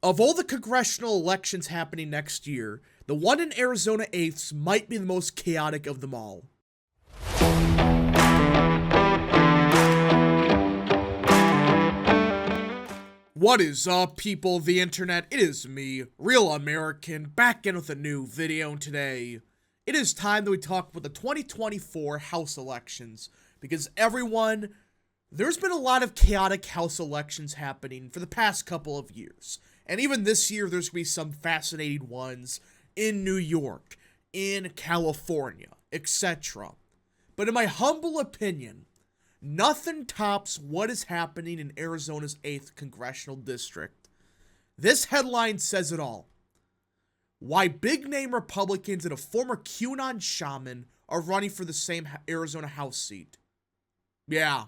Of all the congressional elections happening next year, the one in Arizona 8th might be the most chaotic of them all. What is up, people of the internet? It is me, Real American, back in with a new video, and today it is time that we talk about the 2024 House elections, because there's been a lot of chaotic House elections happening for the past couple of years, and even this year there's going to be some fascinating ones in New York, in California, etc. But in my humble opinion, nothing tops what is happening in Arizona's 8th Congressional District. This headline says it all. Why big-name Republicans and a former QAnon shaman are running for the same Arizona House seat. Yeah,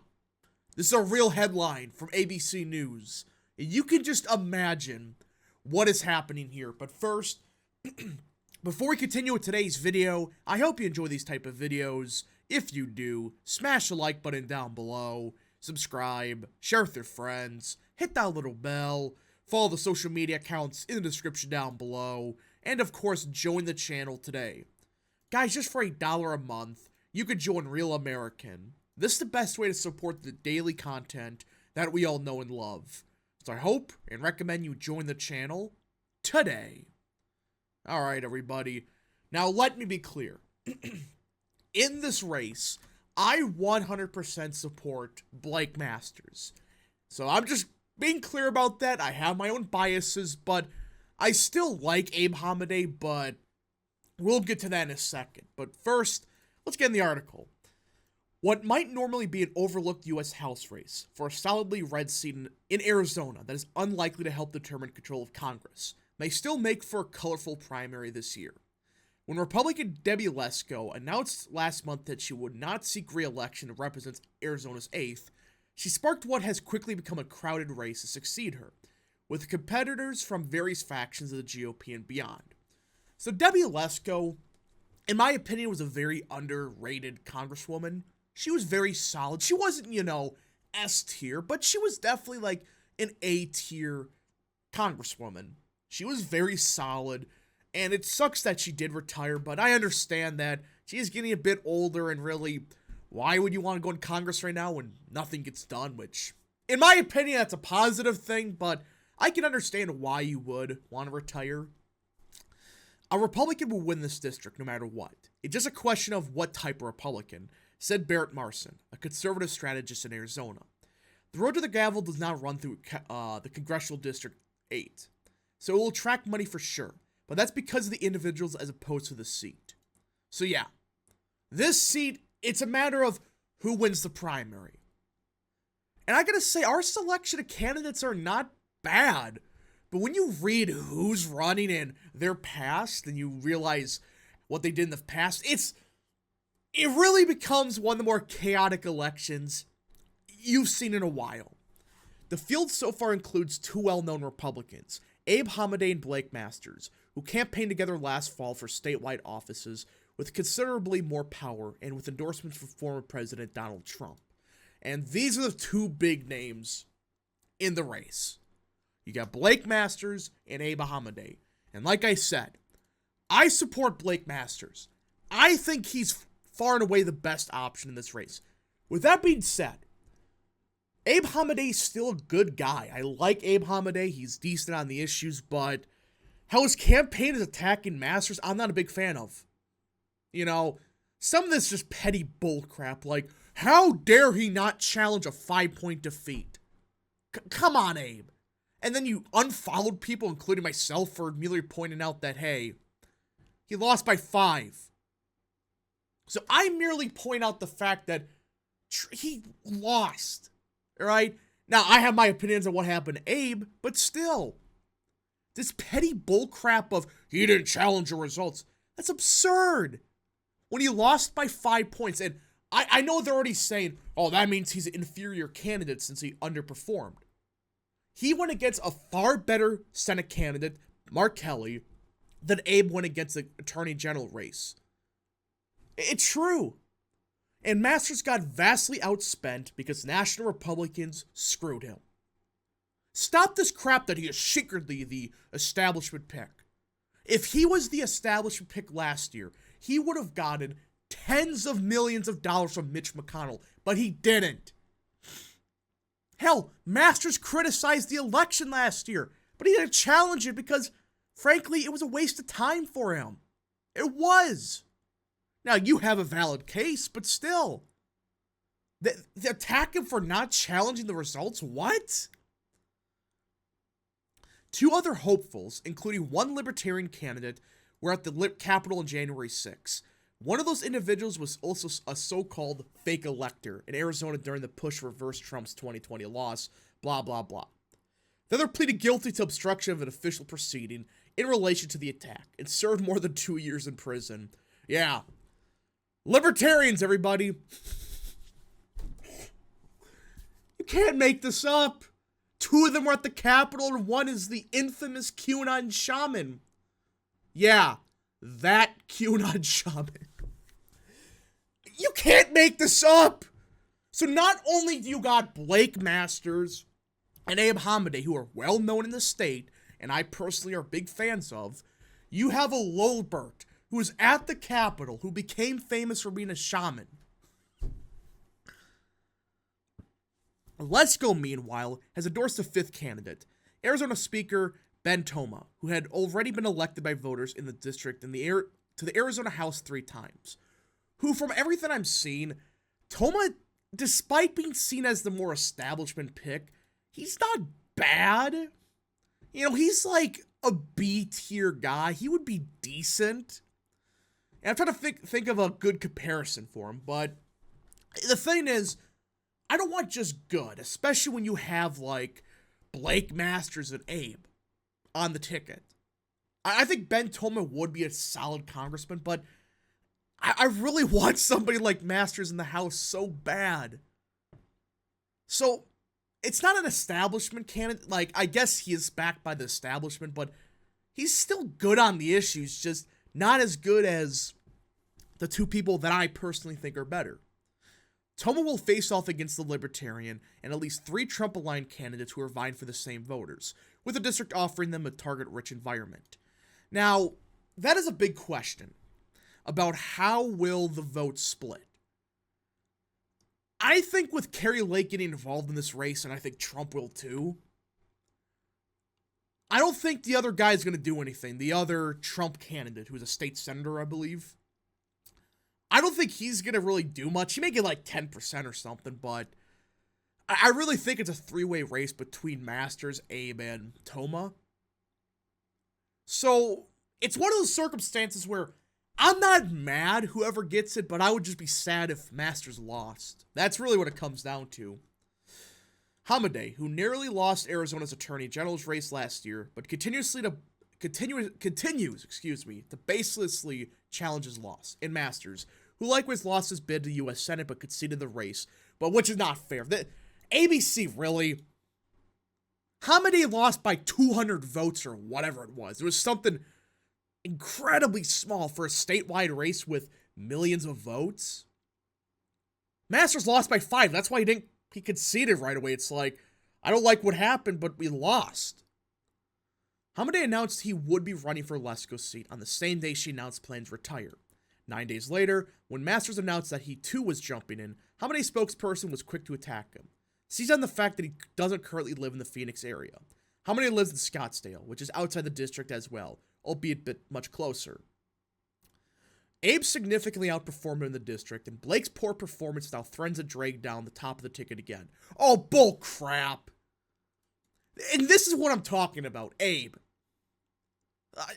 this is a real headline from ABC News. You can just imagine what is happening here. But first, before we continue with today's video, I hope you enjoy these type of videos. If you do, smash the like button down below, subscribe, share with your friends, hit that little bell, follow the social media accounts in the description down below, and of course, join the channel today. Guys, just for $1 a month, you could join Real American. This is the best way to support the daily content that we all know and love. So I hope and recommend you join the channel today. Alright, everybody. Now, let me be clear. In this race, I 100% support Blake Masters. So I'm just being clear about that. I have my own biases, but I still like Abe Hamadeh, but we'll get to that in a second. But first, let's get in the article. What might normally be an overlooked U.S. House race for a solidly red seat in Arizona that is unlikely to help determine control of Congress may still make for a colorful primary this year. When Republican Debbie Lesko announced last month that she would not seek re-election to represent Arizona's 8th, she sparked what has quickly become a crowded race to succeed her, with competitors from various factions of the GOP and beyond. So Debbie Lesko, in my opinion, was a very underrated congresswoman. She was very solid. She wasn't, S tier, but she was definitely like an A tier congresswoman. She was very solid. And it sucks that she did retire, but I understand that she's getting a bit older, and really, why would you want to go in Congress right now when nothing gets done? Which, in my opinion, that's a positive thing, but I can understand why you would want to retire. A Republican will win this district no matter what. It's just a question of what type of Republican, said Barrett Marson, a conservative strategist in Arizona. The road to the gavel does not run through the Congressional District 8, so it will attract money for sure. But that's because of the individuals as opposed to the seat. So yeah, this seat, it's a matter of who wins the primary. And I gotta say, our selection of candidates are not bad. But when you read who's running in their past, and you realize what they did in the past, it really becomes one of the more chaotic elections you've seen in a while. The field so far includes two well-known Republicans, Abe Hamadeh and Blake Masters, who campaigned together last fall for statewide offices with considerably more power and with endorsements from former President Donald Trump. And these are the two big names in the race. You got Blake Masters and Abe Hamadeh. And like I said, I support Blake Masters. I think he's far and away the best option in this race. With that being said, Abe Hamadeh is still a good guy. I like Abe Hamadeh. He's decent on the issues, but how his campaign is attacking Masters, I'm not a big fan of. Some of this is just petty bullcrap, like, how dare he not challenge a 5-point defeat? Come on, Abe. And then you unfollowed people, including myself, for merely pointing out that, hey, he lost by 5. So I merely point out the fact that he lost, alright? Now, I have my opinions on what happened to Abe, but still, this petty bullcrap of, he didn't challenge the results, that's absurd. When he lost by 5 points, and I know they're already saying, oh, that means he's an inferior candidate since he underperformed. He went against a far better Senate candidate, Mark Kelly, than Abe went against the Attorney General race. It's true. And Masters got vastly outspent because National Republicans screwed him. Stop this crap that he is secretly the establishment pick. If he was the establishment pick last year, he would have gotten tens of millions of dollars from Mitch McConnell, but he didn't. Hell, Masters criticized the election last year, but he didn't challenge it because, frankly, it was a waste of time for him. It was. Now, you have a valid case, but still. They attack him for not challenging the results? What? Two other hopefuls, including one libertarian candidate, were at the Capitol on January 6. One of those individuals was also a so-called fake elector in Arizona during the push to reverse Trump's 2020 loss, blah, blah, blah. The other pleaded guilty to obstruction of an official proceeding in relation to the attack and served more than 2 years in prison. Yeah. Libertarians, everybody. You can't make this up. Two of them were at the Capitol, and one is the infamous QAnon shaman. Yeah, that QAnon shaman. You can't make this up. So not only do you got Blake Masters and Abe Hamadeh, who are well known in the state, and I personally are big fans of, you have a Lulbert, who was at the Capitol, who became famous for being a shaman. Lesko, meanwhile, has endorsed a fifth candidate, Arizona Speaker Ben Toma, who had already been elected by voters in the district to the Arizona House 3 times. Who, from everything I'm seeing, Toma, despite being seen as the more establishment pick, he's not bad. You know, he's like a B-tier guy. He would be decent. And I'm trying to think of a good comparison for him, but the thing is, I don't want just good, especially when you have, like, Blake Masters and Abe on the ticket. I think Ben Toma would be a solid congressman, but I really want somebody like Masters in the House so bad. So, it's not an establishment candidate. Like, I guess he is backed by the establishment, but he's still good on the issues, just not as good as the two people that I personally think are better. Toma will face off against the Libertarian and at least 3 Trump-aligned candidates who are vying for the same voters, with the district offering them a target-rich environment. Now, that is a big question about how will the vote split. I think with Kari Lake getting involved in this race, and I think Trump will too, I don't think the other guy is going to do anything. The other Trump candidate, who's a state senator, I believe. I don't think he's going to really do much. He may get like 10% or something, but I really think it's a 3-way race between Masters, Abe, and Toma. So, it's one of those circumstances where I'm not mad whoever gets it, but I would just be sad if Masters lost. That's really what it comes down to. Hamadeh, who narrowly lost Arizona's Attorney General's race last year, but continues to baselessly challenge his loss in Masters, who likewise lost his bid to the U.S. Senate but conceded the race, but which is not fair. The ABC, really? Hamadeh lost by 200 votes or whatever it was. It was something incredibly small for a statewide race with millions of votes. Masters lost by 5. That's why he conceded right away. It's like, I don't like what happened, but we lost. Hamadeh announced he would be running for Lesko's seat on the same day she announced plans to retire. 9 days later, when Masters announced that he too was jumping in, Hamadeh's spokesperson was quick to attack him, seizing on the fact that he doesn't currently live in the Phoenix area. Hamadeh lives in Scottsdale, which is outside the district as well, albeit a bit much closer. Abe significantly outperformed him in the district, and Blake's poor performance now threatens to drag down the top of the ticket again. Oh, bull crap! And this is what I'm talking about, Abe.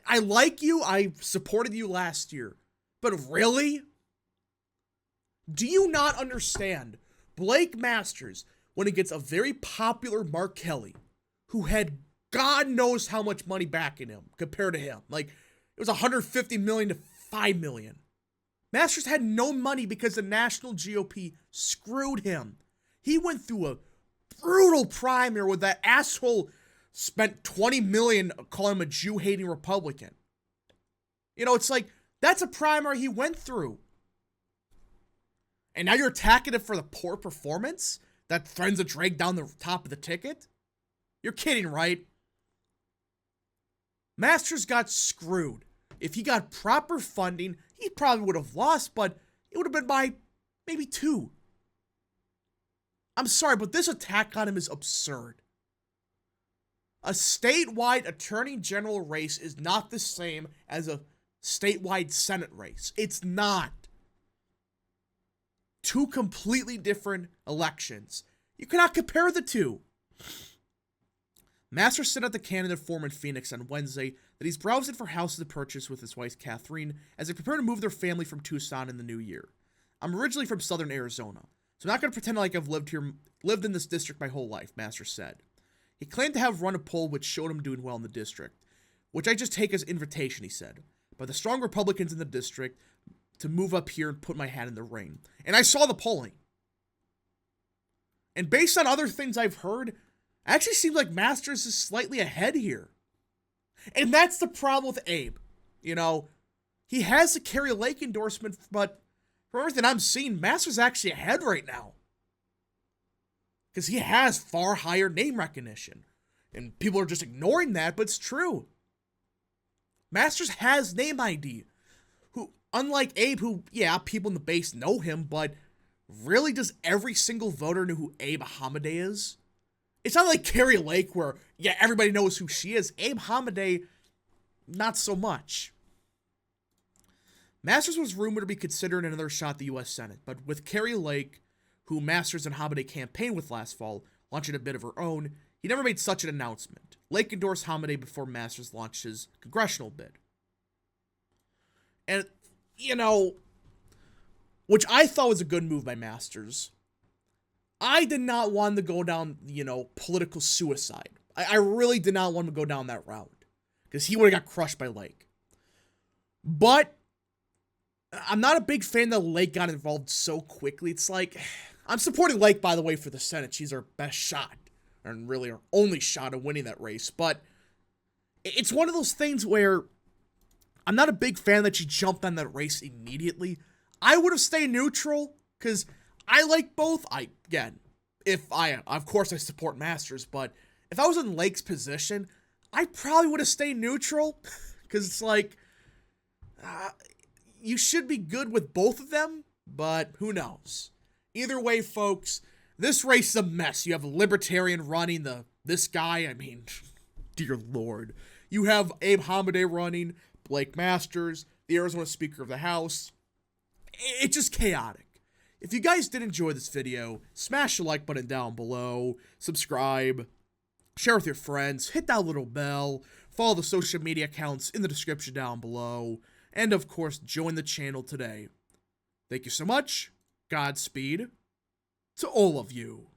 I like you, I supported you last year, but really? Do you not understand? Blake Masters, when he gets a very popular Mark Kelly, who had God knows how much money backing him compared to him. Like, it was $150 million to $5 million. Masters had no money because the national GOP screwed him. He went through a brutal primary where that asshole spent $20 million calling him a Jew-hating Republican. You know, it's like, that's a primary he went through. And now you're attacking him for the poor performance that threatens to drag down the top of the ticket? You're kidding, right? Masters got screwed. If he got proper funding, he probably would have lost, but it would have been by maybe 2. I'm sorry, but this attack on him is absurd. A statewide attorney general race is not the same as a statewide Senate race. It's not. 2 completely different elections. You cannot compare the 2. Masters said at the candidate forum in Phoenix on Wednesday that he's browsing for houses to purchase with his wife Catherine as they prepare to move their family from Tucson in the new year. I'm originally from southern Arizona, so I'm not going to pretend like I've lived in this district my whole life, Masters said. He claimed to have run a poll which showed him doing well in the district, which I just take as invitation, he said, by the strong Republicans in the district to move up here and put my hat in the ring. And I saw the polling. And based on other things I've heard, it actually seems like Masters is slightly ahead here. And that's the problem with Abe. You know, he has the Kari Lake endorsement, but from everything I'm seeing, Masters actually ahead right now. Because he has far higher name recognition. And people are just ignoring that, but it's true. Masters has name ID. Who, unlike Abe, who, yeah, people in the base know him, but really does every single voter know who Abe Hamadeh is? It's not like Kari Lake where, yeah, everybody knows who she is. Abe Hamadeh, not so much. Masters was rumored to be considering another shot at the U.S. Senate, but with Kari Lake, who Masters and Hamadeh campaigned with last fall, launching a bid of her own, he never made such an announcement. Lake endorsed Hamadeh before Masters launched his congressional bid. And, you know, which I thought was a good move by Masters. I did not want to go down, you know, political suicide. I really did not want to go down that route. Because he would have got crushed by Lake. But I'm not a big fan that Lake got involved so quickly. It's like, I'm supporting Lake, by the way, for the Senate. She's our best shot. And really our only shot at winning that race. But it's one of those things where I'm not a big fan that she jumped on that race immediately. I would have stayed neutral because I like both. Of course I support Masters, but if I was in Lake's position, I probably would have stayed neutral because it's like, you should be good with both of them, but who knows? Either way, folks, this race is a mess. You have a libertarian running this guy. I mean, dear Lord. You have Abe Hamadeh running, Blake Masters, the Arizona Speaker of the House. It's just chaotic. If you guys did enjoy this video, smash the like button down below, subscribe, share with your friends, hit that little bell, follow the social media accounts in the description down below, and of course, join the channel today. Thank you so much. Godspeed to all of you.